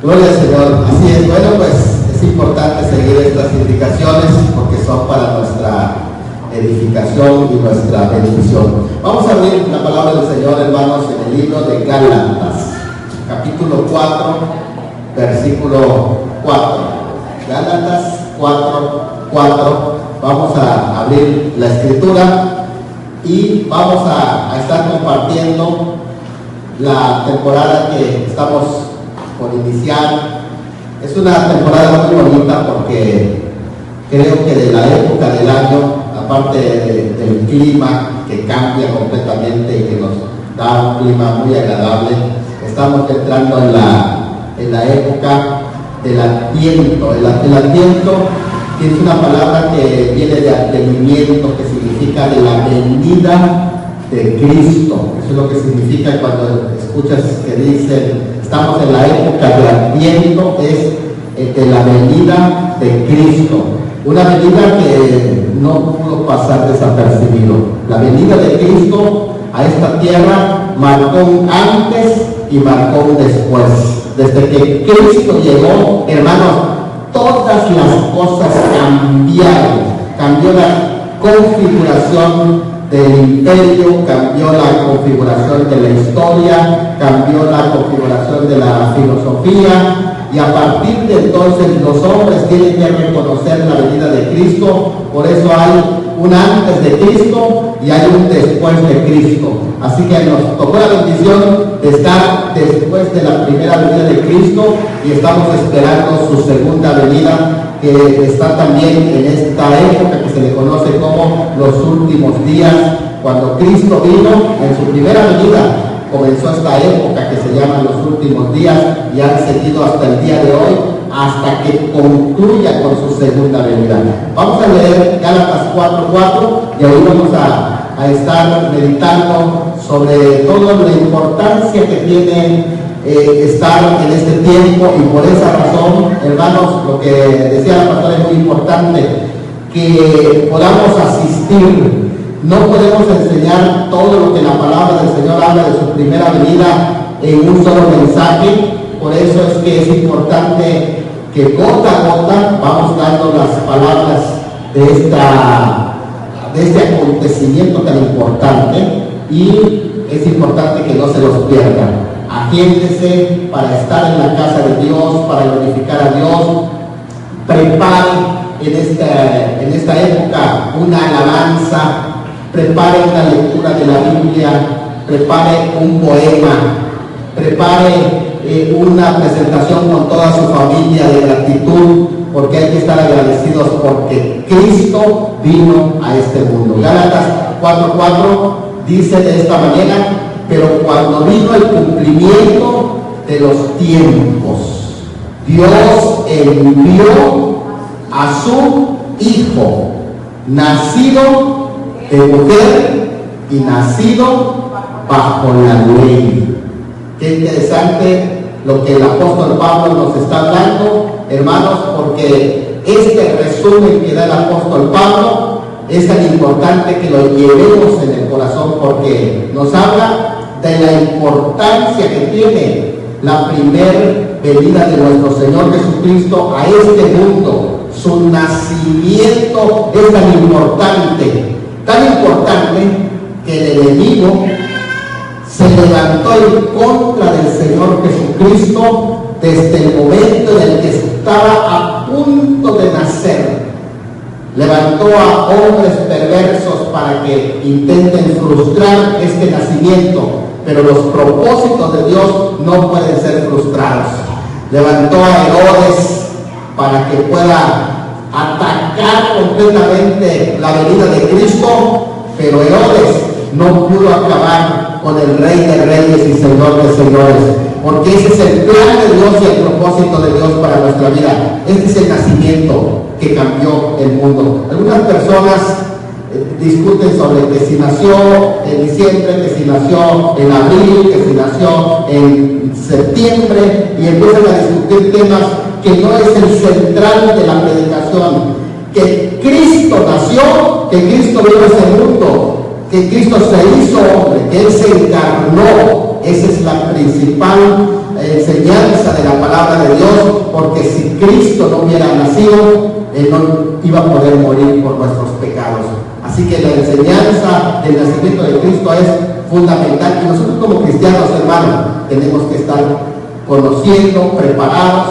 Gloria al Señor. Así es. Bueno, pues es importante seguir estas indicaciones porque son para nuestra edificación y nuestra bendición. Vamos a abrir la palabra del Señor, hermanos, en el libro de Gálatas, capítulo 4, versículo 4. Gálatas 4:4. Vamos a abrir la escritura y vamos a estar compartiendo la temporada que estamos por iniciar. Es una temporada muy bonita porque creo que de la época del año, aparte del clima que cambia completamente y que nos da un clima muy agradable, estamos entrando en la época del Adviento. El Adviento es una palabra que viene de advenimiento, que significa de la venida de Cristo. Eso es lo que significa cuando escuchas que dicen estamos en la época de Adviento, es de la venida de Cristo. Una venida que no pudo pasar desapercibido. La venida de Cristo a esta tierra marcó un antes y marcó un después. Desde que Cristo llegó, hermanos, todas las cosas cambiaron. Cambió la configuración del imperio, cambió la configuración de la historia, cambió la configuración de la filosofía, y a partir de entonces los hombres tienen que reconocer la venida de Cristo. Por eso hay un antes de Cristo y hay un después de Cristo. Así que nos tocó la bendición de estar después de la primera venida de Cristo y estamos esperando su segunda venida, que está también en esta época que se le conoce como los últimos días. Cuando Cristo vino en su primera venida, comenzó esta época que se llama los últimos días y han seguido hasta el día de hoy, hasta que concluya con su segunda venida. Vamos a leer Gálatas 4:4 y ahí vamos a estar meditando sobre toda la importancia que tiene estar en este tiempo, y por esa razón, hermanos, lo que decía la pastora es muy importante, que podamos asistir. No podemos enseñar todo lo que la palabra del Señor habla de su primera venida en un solo mensaje. Por eso es que es importante que gota a gota vamos dando las palabras de este acontecimiento tan importante, y es importante que no se los pierdan. Agéndese para estar en la casa de Dios, para glorificar a Dios. Prepare en esta época una alabanza. Prepare una lectura de la Biblia, prepare un poema, prepare una presentación con toda su familia de gratitud, porque hay que estar agradecidos porque Cristo vino a este mundo. Gálatas 4:4 dice de esta manera: pero cuando vino el cumplimiento de los tiempos, Dios envió a su Hijo, nacido de mujer y nacido bajo la ley. Qué interesante lo que el apóstol Pablo nos está hablando, hermanos, porque este resumen que da el apóstol Pablo es tan importante que lo llevemos en el corazón, porque nos habla de la importancia que tiene la primer venida de nuestro Señor Jesucristo a este mundo. Su nacimiento es tan importante que el enemigo se levantó en contra del Señor Jesucristo desde el momento en el que estaba a punto de nacer. Levantó a hombres perversos para que intenten frustrar este nacimiento, pero los propósitos de Dios no pueden ser frustrados. Levantó a Herodes para que pueda atacar completamente la venida de Cristo, pero Herodes no pudo acabar con el Rey de Reyes y Señor de Señores, porque ese es el plan de Dios y el propósito de Dios para nuestra vida. Este es el nacimiento que cambió el mundo. Algunas personas discuten sobre que si nació en diciembre, que si nació en abril, que si nació en septiembre, y empiezan a discutir temas que no es el central de la predicación. Que Cristo nació, que Cristo vino a ese mundo, que Cristo se hizo hombre, que Él se encarnó. Esa es la principal enseñanza de la palabra de Cristo no hubiera nacido, Él no iba a poder morir por nuestros pecados. Así que la enseñanza del nacimiento de Cristo es fundamental, y nosotros como cristianos, hermanos, tenemos que estar conociendo, preparados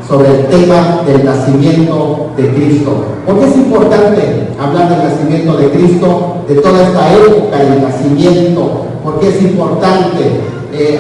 sobre el tema del nacimiento de Cristo. ¿Por qué es importante hablar del nacimiento de Cristo, de toda esta época del nacimiento? ¿Por qué es importante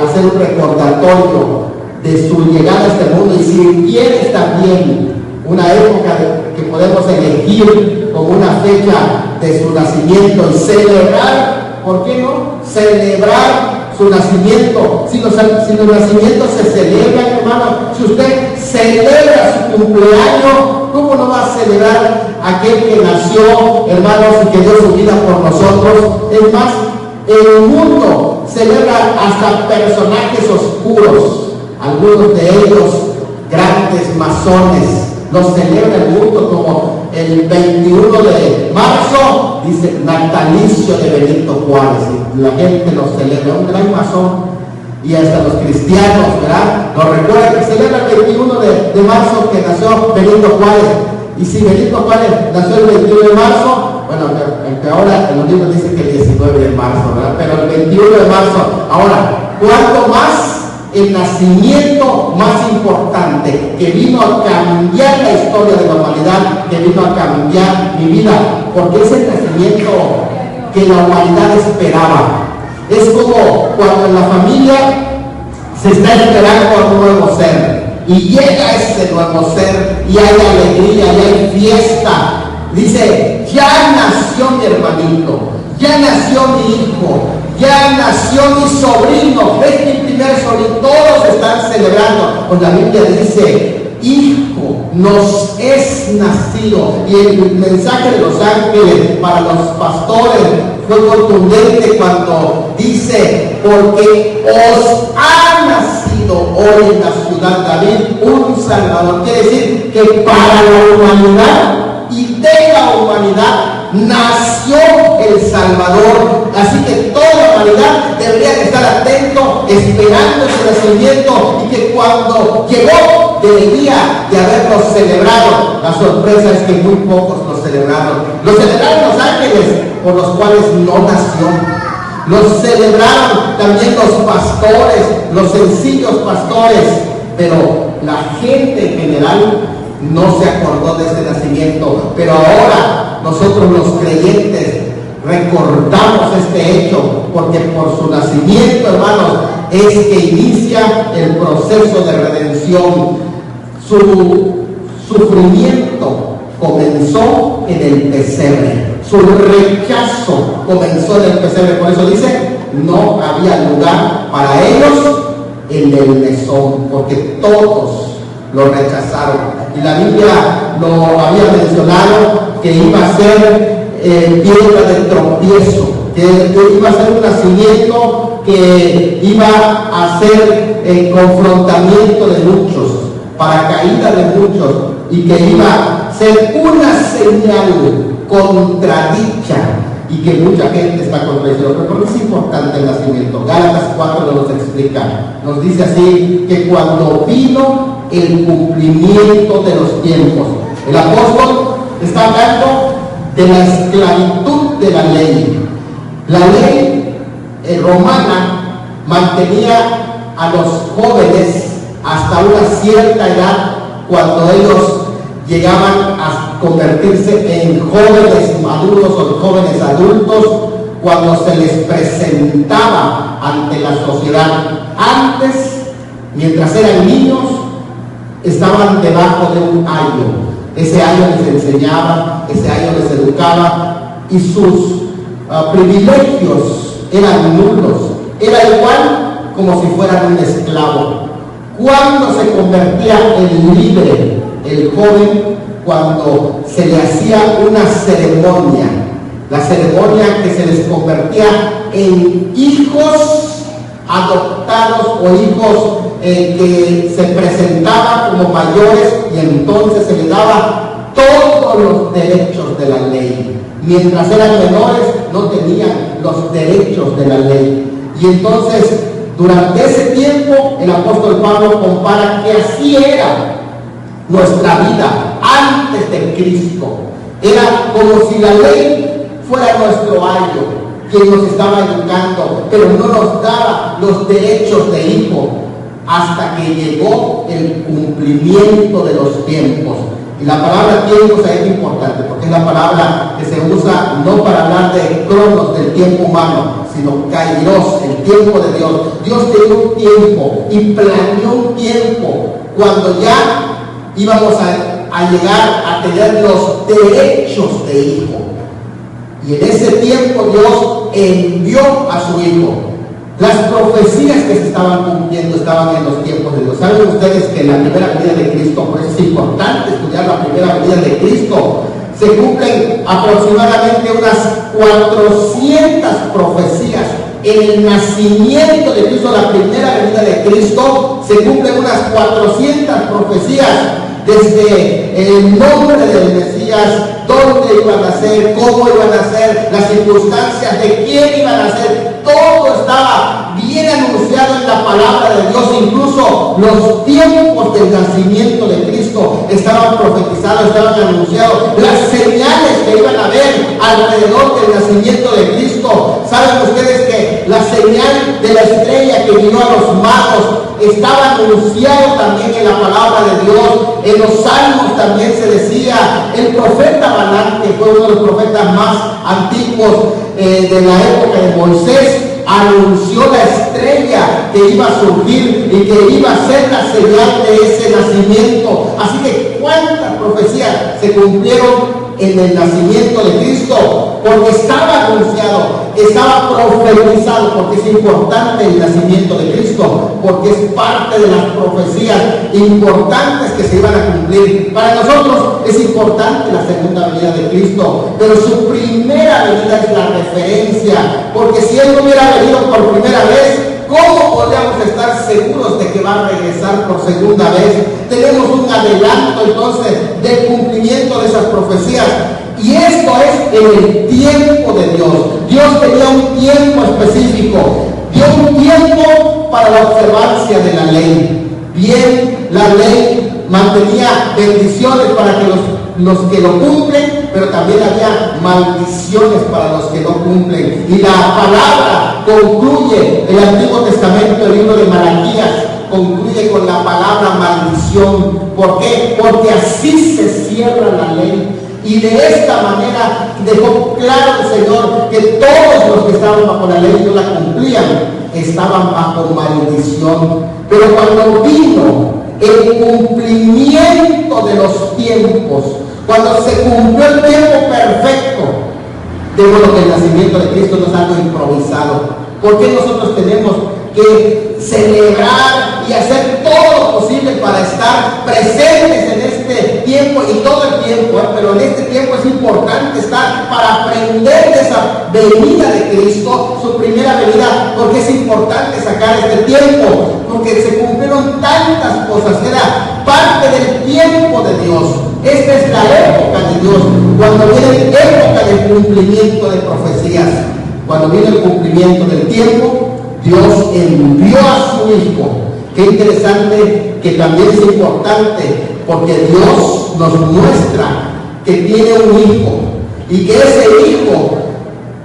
hacer un recordatorio de su llegada a este mundo? Y si quieres también una época que podemos elegir como una fecha de su nacimiento y celebrar, ¿por qué no? Celebrar su nacimiento. Si los nacimientos se celebran, hermano, si usted celebra su cumpleaños, ¿cómo no va a celebrar aquel que nació, hermanos, y que dio su vida por nosotros? Es más, el mundo celebra hasta personajes oscuros, algunos de ellos grandes masones. Los celebra el mundo, como el 21 de marzo, dice natalicio de Benito Juárez. Y la gente lo celebra, un gran masón. Y hasta los cristianos, ¿verdad? Nos recuerdan que celebra el 21 de marzo que nació Benito Juárez. Y si Benito Juárez nació el 21 de marzo, bueno, aunque ahora en los libros dice que el 19 de marzo, ¿verdad? Pero el 21 de marzo. Ahora, ¿cuánto más? El nacimiento más importante que vino a cambiar la historia de la humanidad, que vino a cambiar mi vida, porque es el nacimiento que la humanidad esperaba. Es como cuando en la familia se está esperando a un nuevo ser y llega ese nuevo ser y hay alegría y hay fiesta. Dice, ya nació mi hermanito, ya nació mi hijo, ya nació mi sobrino, es mi primer sobrino. Todos están celebrando. Pues la Biblia dice, hijo nos es nacido. Y el mensaje de los ángeles para los pastores fue contundente cuando dice, porque os ha nacido hoy en la ciudad de David un Salvador. Quiere decir que para la humanidad y de la humanidad nació el Salvador. Así que toda la humanidad debería estar atento, esperando ese nacimiento, y que cuando llegó debería de haberlo celebrado. La sorpresa es que muy pocos lo celebraron. Lo celebraron los ángeles, por los cuales no nació. Lo celebraron también los pastores, los sencillos pastores, pero la gente en general no se acordó de ese nacimiento. Pero ahora nosotros los creyentes recordamos este hecho, porque por su nacimiento, hermanos, es que inicia el proceso de redención. Su sufrimiento comenzó en el pesebre, su rechazo comenzó en el pesebre. Por eso dice, no había lugar para ellos en el mesón, porque todos lo rechazaron. Y la Biblia lo había mencionado que iba a ser piedra de tropiezo, que iba a ser un nacimiento que iba a ser confrontamiento de muchos, para caída de muchos, y que iba a ser una señal contradicha, y que mucha gente está contradiciendo. Pero ¿por qué es importante el nacimiento? Gálatas 4 nos explica, nos dice así, que cuando vino el cumplimiento de los tiempos, el apóstol está hablando de la esclavitud de la ley. La ley romana mantenía a los jóvenes hasta una cierta edad, cuando ellos llegaban a convertirse en jóvenes maduros o jóvenes adultos, cuando se les presentaba ante la sociedad. Antes, mientras eran niños, estaban debajo de un ayo. Ese ayo les enseñaba, ese ayo les educaba, y sus privilegios eran nulos. Era igual como si fueran un esclavo. ¿Cuándo se convertía en libre el joven? Cuando se le hacía una ceremonia, la ceremonia que se les convertía en hijos adoptados o hijos que se presentaban como mayores, y entonces se les daba todos los derechos de la ley. Mientras eran menores no tenían los derechos de la ley. Y entonces durante ese tiempo el apóstol Pablo compara que así era nuestra vida antes de Cristo. Era como si la ley fuera nuestro ayo, quien nos estaba educando, pero no nos daba los derechos de hijo hasta que llegó el cumplimiento de los tiempos. Y la palabra tiempos es importante porque es la palabra que se usa no para hablar de cronos, del tiempo humano, sino kairos, el tiempo de Dios. Dios tenía un tiempo y planeó un tiempo cuando ya íbamos a llegar a tener los derechos de hijo. Y en ese tiempo Dios envió a su hijo. Las profecías que se estaban cumpliendo estaban en los tiempos de Dios. ¿Saben ustedes que en la primera venida de Cristo, por eso es importante estudiar la primera venida de Cristo, se cumplen aproximadamente unas 400 profecías? En el nacimiento de Cristo, la primera venida de Cristo, se cumplen unas 400 profecías. Desde el nombre del Mesías, dónde iban a nacer, cómo iban a nacer, las circunstancias de quién iban a nacer, todo estaba bien anunciado en la palabra de Dios. Incluso los tiempos del nacimiento de Cristo estaban profetizados, estaban anunciados. Las señales que iban a haber alrededor del nacimiento de Cristo. Saben ustedes que la señal de la estrella que guió a los magos estaba anunciado también en la palabra de Dios. En los salmos también se decía, el profeta Balaam, que fue uno de los profetas más antiguos de la época de Moisés, anunció la estrella que iba a surgir y que iba a ser la señal de ese nacimiento. Así que cuántas profecías se cumplieron en el nacimiento de Cristo, porque estaba anunciado, estaba profetizado, porque es importante el nacimiento de Cristo, porque es parte de las profecías importantes que se iban a cumplir. Para nosotros es importante la segunda venida de Cristo, pero su primera venida es la referencia, porque si Él no hubiera venido por primera vez, ¿cómo podríamos estar seguros de que va a regresar por segunda vez? Tenemos un adelanto entonces del cumplimiento de esas profecías. Y esto es en el tiempo de Dios. Dios tenía un tiempo específico. Dio un tiempo para la observancia de la ley. Bien, la ley mantenía bendiciones para que los que lo cumplen, pero también había maldiciones para los que no cumplen. Y la palabra concluye, el Antiguo Testamento, el libro de Malaquías, concluye con la palabra maldición. ¿Por qué? Porque así se cierra la ley. Y de esta manera dejó claro el Señor que todos los que estaban bajo la ley y no la cumplían, estaban bajo maldición. Pero cuando vino el cumplimiento de los tiempos, cuando se cumplió el tiempo perfecto, de modo que el nacimiento de Cristo no es algo improvisado. ¿Por qué nosotros tenemos que celebrar y hacer todo lo posible para estar presentes en este tiempo y todo el tiempo? Pero en este tiempo es importante estar para aprender de esa venida de Cristo, su primera venida. Porque es importante sacar este tiempo, porque se cumplieron tantas cosas, era parte del tiempo de Dios. Esta es la época de Dios, cuando viene la época del cumplimiento de profecías. Cuando viene el cumplimiento del tiempo, Dios envió a su Hijo. Qué interesante, que también es importante, porque Dios nos muestra que tiene un Hijo, y que ese Hijo,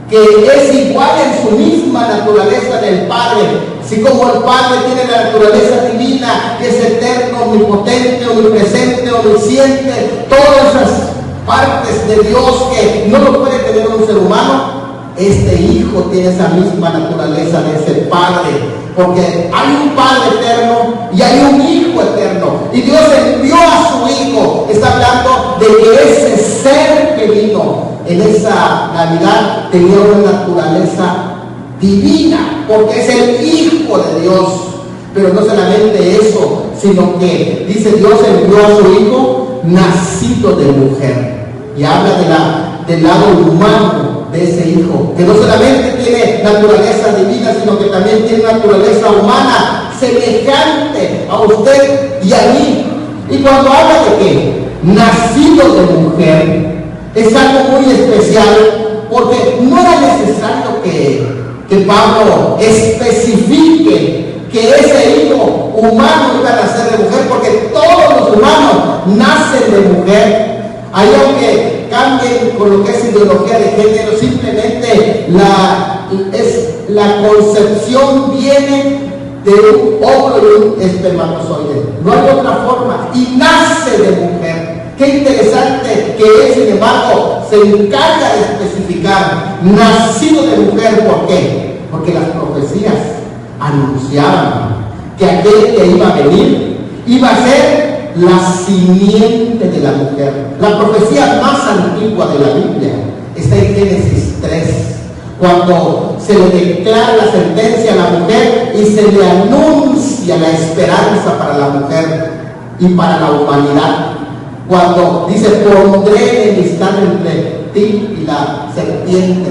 que es igual en su misma naturaleza del Padre, así como el Padre tiene la naturaleza divina, que es eterno, omnipotente, omnipresente, omnisciente, todas esas partes de Dios que no lo puede tener un ser humano. Este Hijo tiene esa misma naturaleza de ese Padre, porque hay un Padre eterno y hay un Hijo eterno, y Dios envió a su Hijo. Está hablando de que ese ser que vino en esa Navidad tenía una naturaleza divina, porque es el Hijo de Dios. Pero no solamente eso, sino que dice Dios envió a su Hijo nacido de mujer, y habla del lado humano de ese Hijo, que no solamente tiene naturaleza divina, sino que también tiene naturaleza humana, semejante a usted y a mí. Y cuando habla de que nacido de mujer, es algo muy especial, porque no era necesario que Pablo especifique que ese hijo humano iba a nacer de mujer, porque todos los humanos nacen de mujer. Ahí, aunque cambien con lo que es ideología de género, simplemente la concepción viene de un óvulo y un espermatozoide. No hay otra forma. Y nace de mujer. Qué interesante que él, sin embargo, se encarga de especificar nacido de mujer. ¿Por qué? Porque las profecías anunciaban que aquel que iba a venir iba a ser la simiente de la mujer. La profecía más antigua de la Biblia está en Génesis 3, cuando se le declara la sentencia a la mujer y se le anuncia la esperanza para la mujer y para la humanidad. Cuando dice: pondré enemistad entre ti y la serpiente,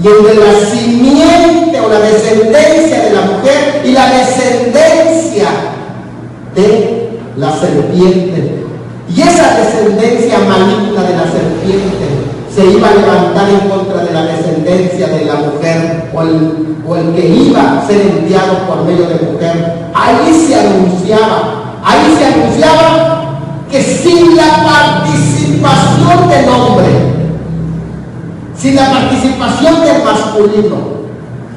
y entre la simiente o la descendencia de la mujer y la descendencia de la serpiente. Y esa descendencia maligna de la serpiente se iba a levantar en contra de la descendencia de la mujer, o el que iba a ser enviado por medio de mujer. Ahí se anunciaba que sin la participación del hombre, sin la participación del masculino,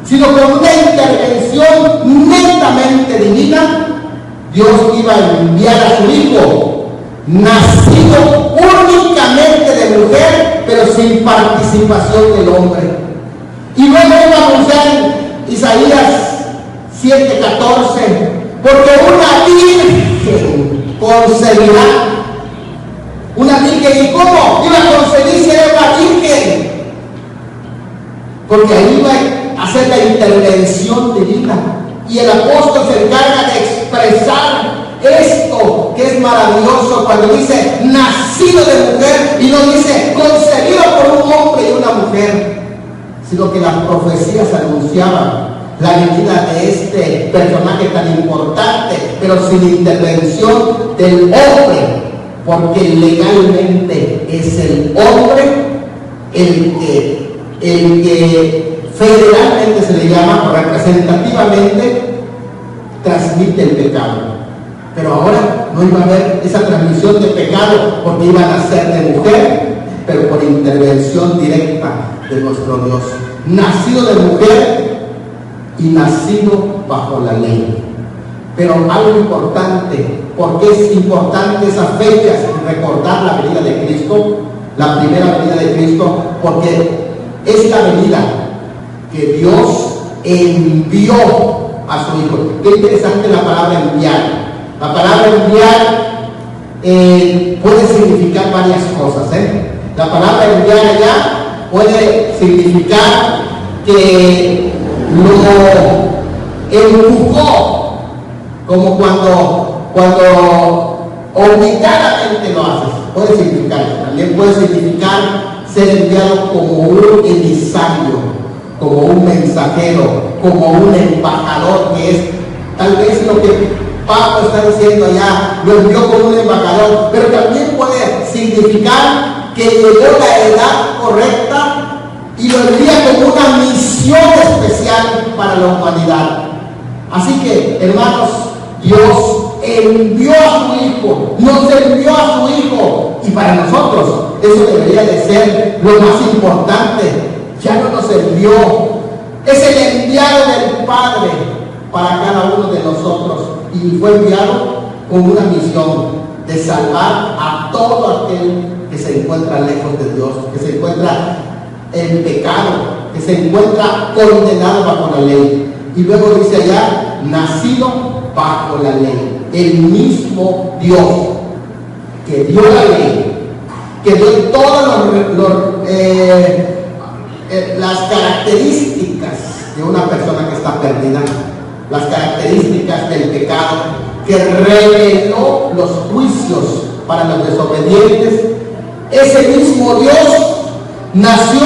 sino con una intervención netamente divina, Dios iba a enviar a su Hijo, nacido únicamente de mujer, pero sin participación del hombre. Y luego iba a anunciar en Isaías 7:14, porque una virgen concebirá. Una virgen. ¿Y cómo iba a concebir si era una virgen? Porque ahí iba a hacer la intervención divina. Y el apóstol se encarga de expresar esto que es maravilloso cuando dice nacido de mujer, y no dice concebido por un hombre y una mujer, sino que las profecías anunciaban la venida de este personaje tan importante, pero sin intervención del hombre, porque legalmente es el hombre el que federalmente se le llama, o representativamente, transmite el pecado. Pero ahora no iba a haber esa transmisión de pecado, porque iban a ser de mujer, pero por intervención directa de nuestro Dios. Nacido de mujer y nacido bajo la ley. Pero algo importante, porque es importante esas fechas, recordar la venida de Cristo, la primera venida de Cristo, porque es la venida que Dios envió a su Hijo. Qué interesante la palabra enviar. La palabra enviar puede significar varias cosas. La palabra enviar allá puede significar que lo empujó, como cuando obligadamente lo haces. Puede significar eso. También puede significar ser enviado como un emisario, como un mensajero, como un embajador, que es tal vez lo que Pablo está diciendo allá, lo envió como un embajador. Pero también puede significar que llegó la edad correcta y lo envía como una misión especial para la humanidad. Así que, hermanos, Dios envió a su Hijo, nos envió a su Hijo, y para nosotros eso debería de ser lo más importante. Ya no nos envió, es el enviado del Padre para cada uno de nosotros, y fue enviado con una misión de salvar a todo aquel que se encuentra lejos de Dios, que se encuentra en pecado, que se encuentra condenado bajo la ley. Y luego dice allá, nacido bajo la ley. El mismo Dios que dio la ley, que dio todas las características de una persona que está perdida, las características del pecado, que reveló los juicios para los desobedientes. Ese mismo Dios nació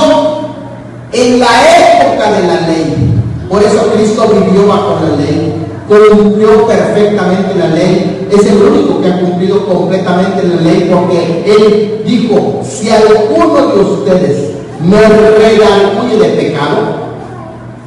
en la época de la ley. Por eso Cristo vivió bajo la ley, cumplió perfectamente la ley. Es el único que ha cumplido completamente la ley, porque Él dijo: si alguno de ustedes me redarguye de pecado,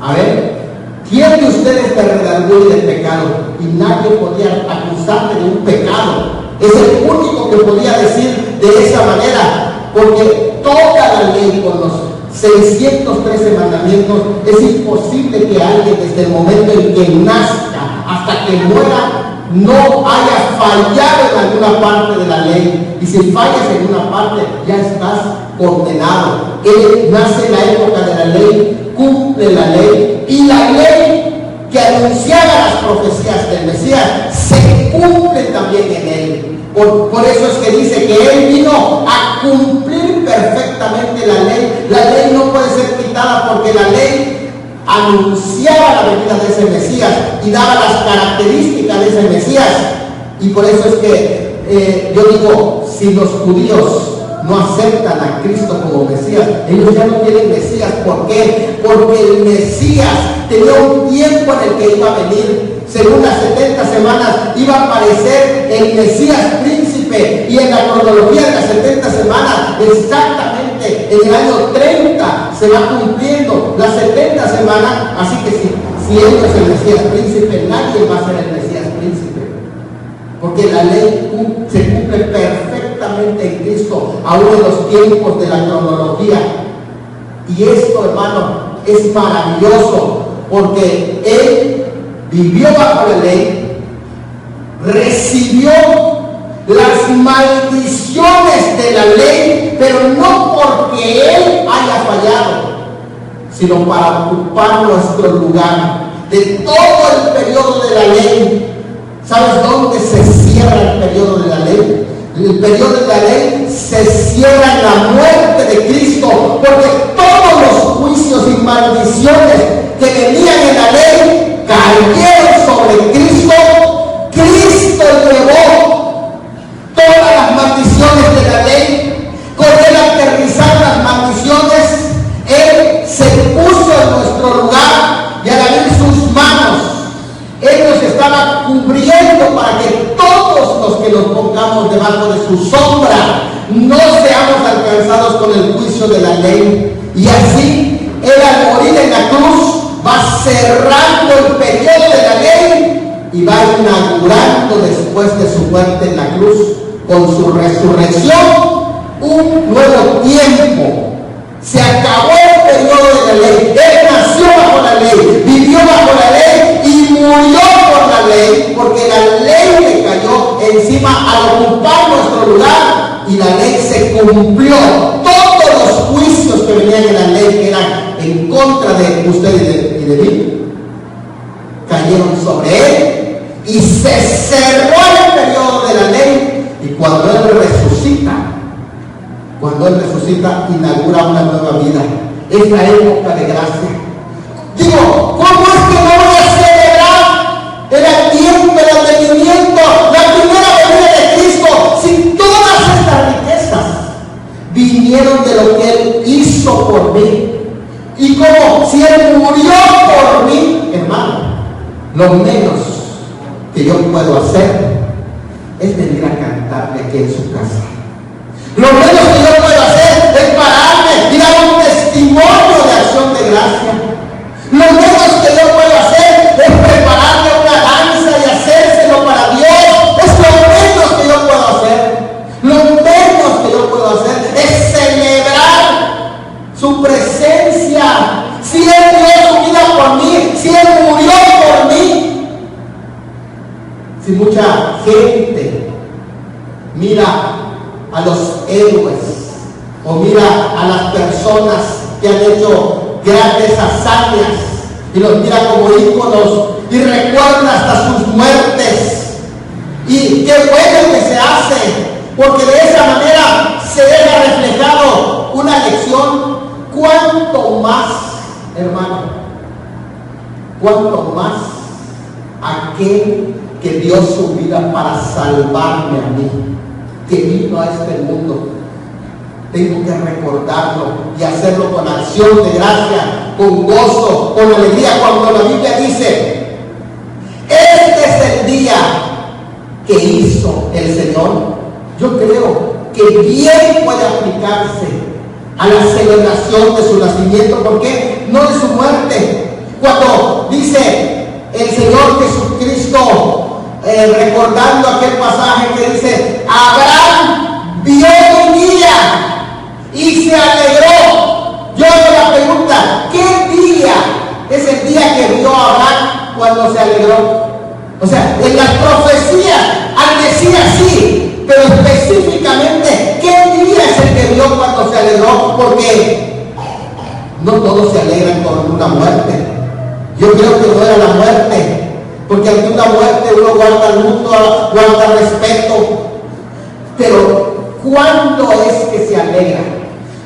a ver, ¿quién de ustedes te redarguye de pecado? Y nadie podía acusarte de un pecado. Es el único que podía decir de esa manera, porque toda la ley con los 613 mandamientos, es imposible que alguien desde el momento en que nazca hasta que muera no haya fallado en alguna parte de la ley. Y si fallas en una parte, ya estás condenado. Él nace en la época de la ley, cumple la ley, y la ley que anunciaba las profecías del Mesías se cumple también en él. Por eso es que dice que él vino a cumplir perfectamente la ley. La ley no puede ser quitada porque la ley anunciaba la venida de ese Mesías y daba las características de ese Mesías. Y por eso es que yo digo, si los judíos no aceptan a Cristo como Mesías, ellos ya no tienen Mesías. ¿Por qué? Porque el Mesías tenía un tiempo en el que iba a venir. Según las 70 semanas iba a aparecer el Mesías príncipe, y en la cronología de las 70 semanas, exactamente en el año 30 se va cumpliendo las 70 semanas. Así que si él no es el Mesías príncipe, nadie va a ser el Mesías príncipe, porque la ley se cumple perfectamente en Cristo, aún en los tiempos de la cronología. Y esto, hermano, es maravilloso, porque él vivió bajo la ley, recibió las maldiciones de la ley, pero no porque él haya fallado, sino para ocupar nuestro lugar. De todo el periodo de la ley, ¿sabes dónde se cierra el periodo de la ley? El periodo de la ley se cierra en la muerte de Cristo, porque todos los juicios y maldiciones que venían en la ley cayeron sobre Cristo. Cristo llevó todas las maldiciones de la ley. Con él aterrizaron las maldiciones. Él se puso en nuestro lugar, y al abrir sus manos, él nos estaba cubriendo para que todos los que nos pongamos debajo de su sombra no seamos alcanzados con el juicio de la ley. Y así, él al morir en la cruz va cerrando el periodo de la ley y va inaugurando, después de su muerte en la cruz, con su resurrección, un nuevo tiempo. Se acabó el periodo de la ley. Él nació bajo la ley, vivió bajo la ley y murió por la ley, porque la ley le cayó encima al ocupar nuestro lugar, y la ley se cumplió. Todos los juicios que venían en la ley, que eran en contra de usted y de mí, cayeron sobre él, y se cerró el periodo de la ley. Y cuando él resucita, inaugura una nueva vida. Es la época de gracia. Digo, ¿cómo es que no voy a celebrar el tiempo del advenimiento, la primera venida de Cristo, si todas estas riquezas vinieron de lo que él hizo por mí? Y como si él murió por mí, hermano, lo menos que yo puedo hacer es venir a cantarle aquí en su casa. Lo menos que yo puedo hacer es pararme y dar un testimonio de acción de gracia. Lo menos que yo puedo hacer es prepararle una danza y hacérselo para Dios. Es lo menos que yo puedo hacer. Lo menos que yo puedo hacer es celebrar su presencia. Si él dio su vida por mí, si él murió por mí. Si mucha gente mira a los héroes, o mira a las personas que han hecho grandes hazañas y los mira como íconos y recuerda hasta sus muertes, y qué bueno que se hace, porque de esa manera se deja reflejado una lección. Cuánto más, hermano, cuánto más aquel que dio su vida para salvarme a mí, que vino a este mundo. Tengo que recordarlo y hacerlo con acción de gracia, con gozo, con alegría, cuando la Biblia dice: este es el día que hizo el Señor. Yo creo que bien puede aplicarse a la celebración de su nacimiento. ¿Por qué? No de su muerte. Cuando dice el Señor Jesucristo, recordando aquel pasaje que dice: Abraham cuando se alegró. O sea, en las profecías decía así, pero específicamente, ¿qué día es el que vio cuando se alegró? Porque no todos se alegran con una muerte. Yo creo que no era la muerte, porque ante una muerte uno guarda luto, guarda respeto. Pero ¿cuándo es que se alegra?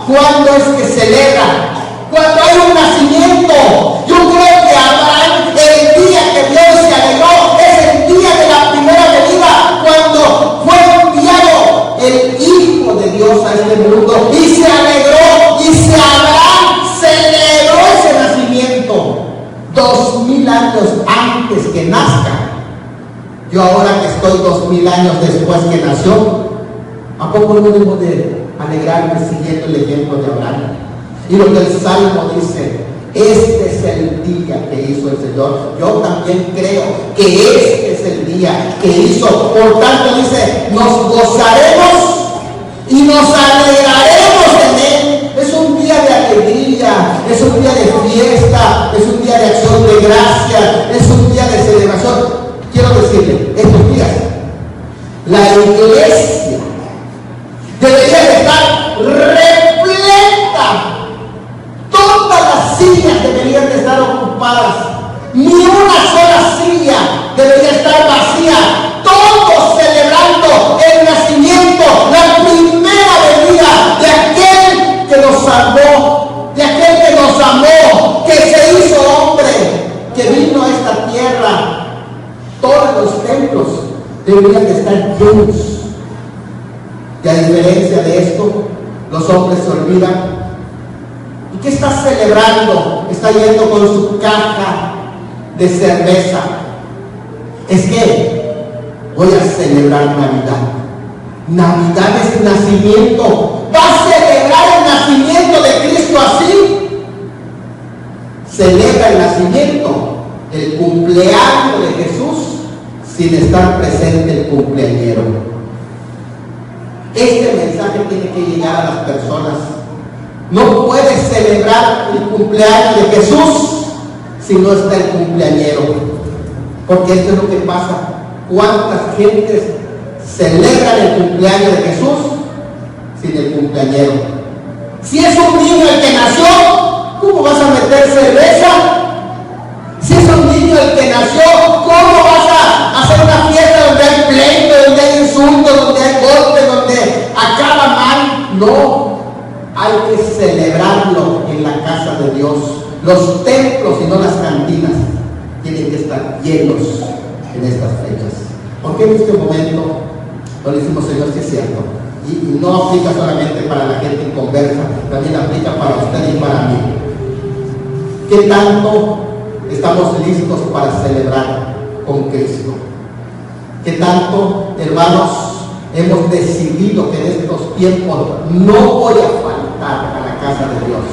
¿Cuándo es que celebra? Cuando hay un nacimiento. Yo creo que Abraham, el día que vio y se alegró, es el día de la primera venida, cuando fue enviado el Hijo de Dios a este mundo y se alegró, y Abraham celebró ese nacimiento 2000 años antes que nazca. Yo ahora que estoy 2000 años después que nació, ¿a poco no debo de alegrarme siguiendo el ejemplo de Abraham? Y lo que el Salmo dice, este es el día que hizo el Señor. Yo también creo que este es el día que hizo. Por tanto dice, nos gozaremos y nos alegraremos en él. Es un día de alegría, es un día de fiesta, es un día de acción de gracia, es un día de celebración. Quiero decirle, estos días, la iglesia debería de estar repleta. Todas las sillas deberían de estar ocupadas. Ni una sola silla debería estar vacía. Todos celebrando el nacimiento, la primera venida de aquel que nos salvó, de aquel que nos amó, que se hizo hombre, que vino a esta tierra. Todos los templos deberían de estar llenos. Y a diferencia de esto, los hombres se olvidan. ¿Y qué está celebrando? Está yendo con su caja de cerveza. Es que voy a celebrar Navidad. Navidad es nacimiento. ¿Va a celebrar el nacimiento de Cristo así? Celebra el nacimiento, el cumpleaños de Jesús, sin estar presente el cumpleañero. Este mensaje tiene que llegar a las personas. No puedes celebrar el cumpleaños de Jesús si no está el cumpleañero. Porque esto es lo que pasa. ¿Cuántas gentes celebran el cumpleaños de Jesús sin el cumpleañero? Si es un niño el que nació, ¿cómo vas a meter cerveza? Si es un niño el que nació, ¿cómo vas a hacer una fiesta donde hay pleito, donde hay insultos, donde hay golpes, donde acaba mal? No. Hay que celebrarlo en la casa de Dios. Los templos y no las cantinas tienen que estar llenos en estas fechas. Porque en este momento lo decimos, Señor, que es cierto. Y no aplica solamente para la gente inconversa, también aplica para usted y para mí. ¿Qué tanto estamos listos para celebrar con Cristo? ¿Qué tanto, hermanos, hemos decidido que en estos tiempos no voy a faltar a la casa de Dios?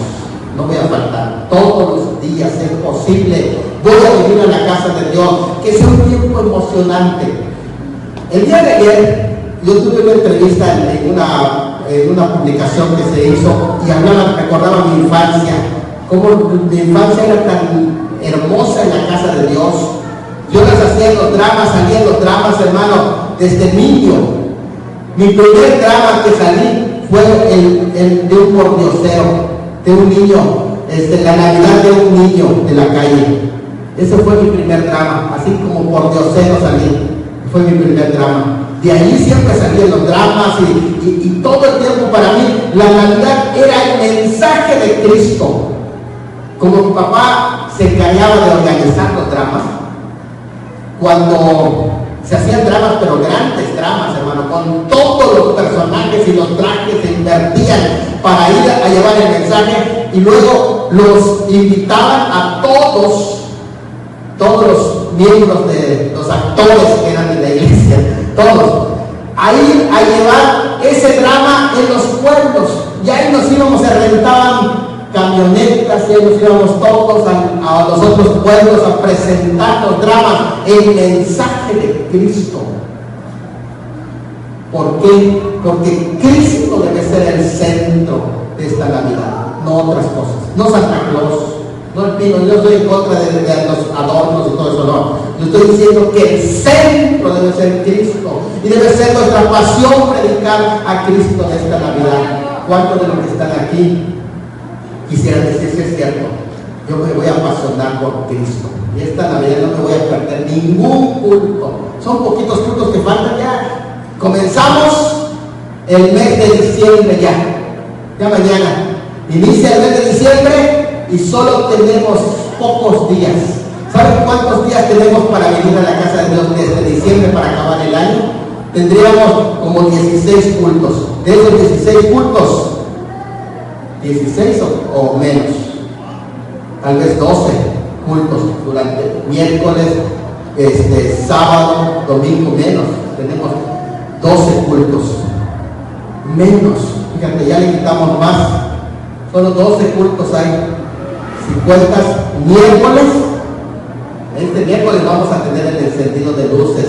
No voy a faltar. Todos los días es posible. Voy a venir a la casa de Dios. Que sea un tiempo emocionante. El día de ayer yo tuve una entrevista en una publicación que se hizo y recordaba mi infancia. Cómo mi infancia era tan hermosa en la casa de Dios. Yo las hacía en los dramas, salía en los dramas, hermano, desde niño. Mi primer drama que salí fue el de un pordiosero, de un niño, la Navidad de un niño de la calle. Ese fue mi primer drama, así como pordiosero salí. Fue mi primer drama. De ahí siempre salían los dramas y todo el tiempo para mí la Navidad era el mensaje de Cristo. Como mi papá se encargaba de organizar los dramas, cuando se hacían dramas, pero grandes dramas, hermano, con todos los personajes y los trajes se invertían para ir a llevar el mensaje, y luego los invitaban a todos los miembros de los actores que eran de la iglesia, todos, a ir a llevar ese drama en los pueblos, y ahí nos íbamos, se rentaban camionetas, y ahí nos íbamos todos a los otros pueblos a presentar los dramas, el mensaje de Cristo. ¿Por qué? Porque Cristo debe ser el centro de esta Navidad, no otras cosas, no Santa Claus, No el pino, yo estoy en contra de los adornos y todo eso, no. Yo estoy diciendo que el centro debe ser Cristo y debe ser nuestra pasión predicar a Cristo en esta Navidad. ¿Cuántos de los que están aquí quisieran decir si es cierto? Yo me voy a apasionar por Cristo y esta Navidad no me voy a perder ningún culto. Son poquitos cultos que faltan ya. Comenzamos el mes de diciembre ya mañana. Inicia el mes de diciembre y solo tenemos pocos días. ¿Saben cuántos días tenemos para venir a la casa de Dios desde diciembre para acabar el año? Tendríamos como 16 cultos. De esos 16 cultos, 16 o menos, tal vez 12 cultos durante miércoles, sábado, domingo, menos. Tenemos 12 cultos. Menos. Fíjate, ya le quitamos más. Solo 12 cultos hay. Si cuentas miércoles, este miércoles vamos a tener el encendido de luces.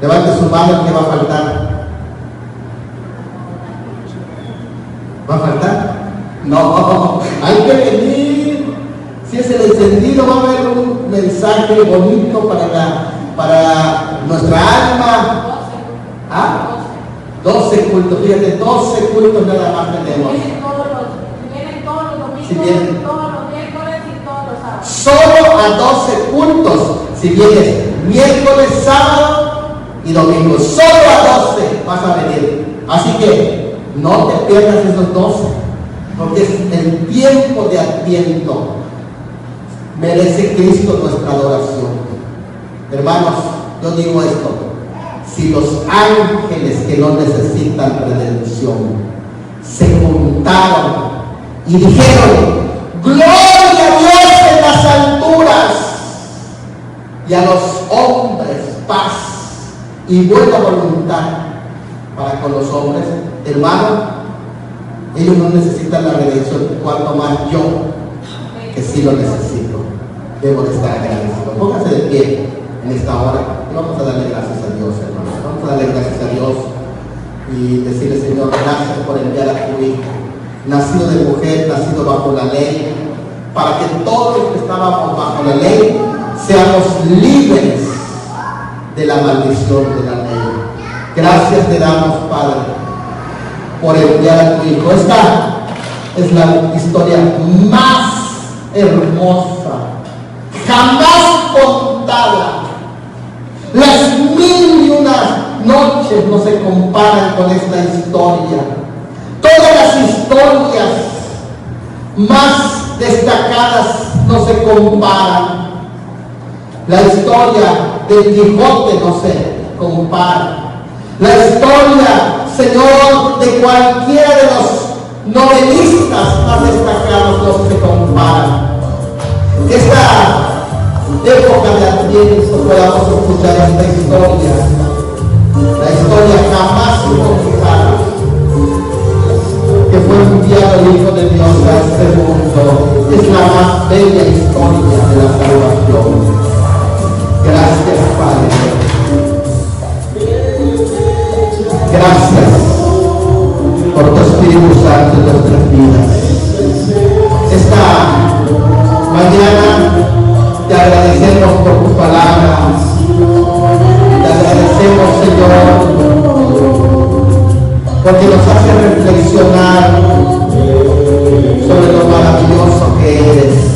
Levante su mano, ¿qué va a faltar? ¿Va a faltar? No, hay que venir. Si es el encendido, va a haber un mensaje bonito para nuestra alma. 12 cultos, fíjate, 12 cultos nada más tenemos. Vienen todos los domingos, Si vienen todos los miércoles y todos los sábados. solo a 12 cultos, si vienes miércoles, sábado y domingo, solo a 12 vas a venir. Así que no te pierdas esos 12, porque es el tiempo de Adviento. Merece Cristo nuestra adoración. Hermanos, yo digo esto: si los ángeles que no necesitan redención se juntaron y dijeron gloria a Dios en las alturas y a los hombres paz y buena voluntad para con los hombres, hermano, ellos no necesitan la redención, cuanto más yo, que sí lo necesito, debo de estar agradecido. Póngase de pie en esta hora y vamos a darle gracias a Dios, hermano. Vamos a darle gracias a Dios y decirle: Señor, gracias por enviar a tu Hijo, nacido de mujer, nacido bajo la ley, para que todos los que estábamos bajo la ley seamos libres de la maldición de la ley. Gracias te damos, Padre, por enviar a tu Hijo. Esta es la historia más hermosa jamás contada. Las 1001 noches no se comparan con esta historia. Todas las historias más destacadas no se comparan. La historia del Quijote no se compara. La historia, Señor, de cualquiera de los novelistas más destacados no se comparan. Esta época de Adviento podamos escuchar esta historia, la historia jamás contada, que fue enviado el Hijo de Dios a este mundo. Es la más bella historia de la salvación. Gracias, Padre. Gracias por tu Espíritu Santo en nuestras vidas. Esta mañana te agradecemos por tu palabra. Te agradecemos, Señor, porque nos hace reflexionar sobre lo maravilloso que eres.